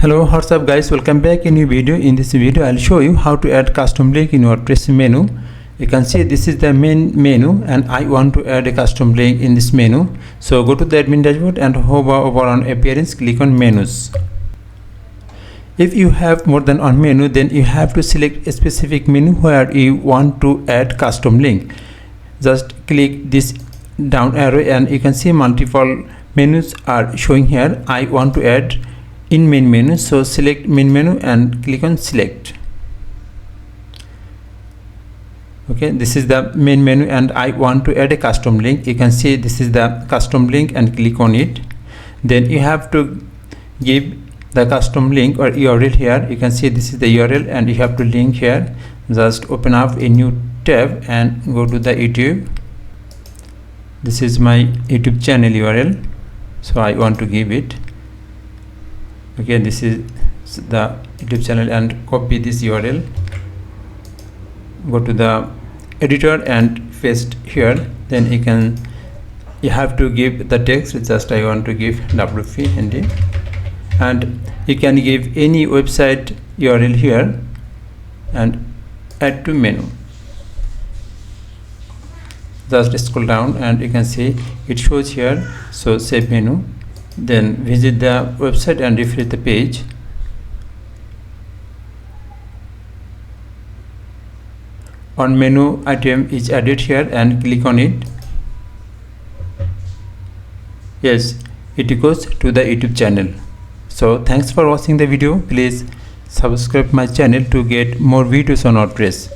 Hello, what's up guys, welcome back. In new video. In this video I'll show you how to add custom link in WordPress menu. You can see this is the main menu and I want to add a custom link in this menu. So go to the admin dashboard and hover over on appearance, click on menus. If you have more than one menu, then you have to select a specific menu where you want to add custom link. Just click this down arrow and you can see multiple menus are showing here. I want to add in main menu, so select main menu and click on select. Okay, this is the main menu and I want to add a custom link. You can see this is the custom link and click on it. Then you have to give the custom link or URL here. You can see this is the URL and you have to link here. Just open up a new tab and go to the YouTube. This is my YouTube channel URL, so I want to give it. Okay, this is the YouTube channel and copy this URL. Go to the editor and paste here. Then you have to give the text. Just I want to give WP Hindi, and you can give any website URL here and add to menu. Just scroll down and you can see it shows here. So save menu, then visit the website and refresh the page. On menu item is added here and click on it. Yes, it goes to the YouTube channel. So thanks for watching the video. Please subscribe my channel to get more videos on WordPress.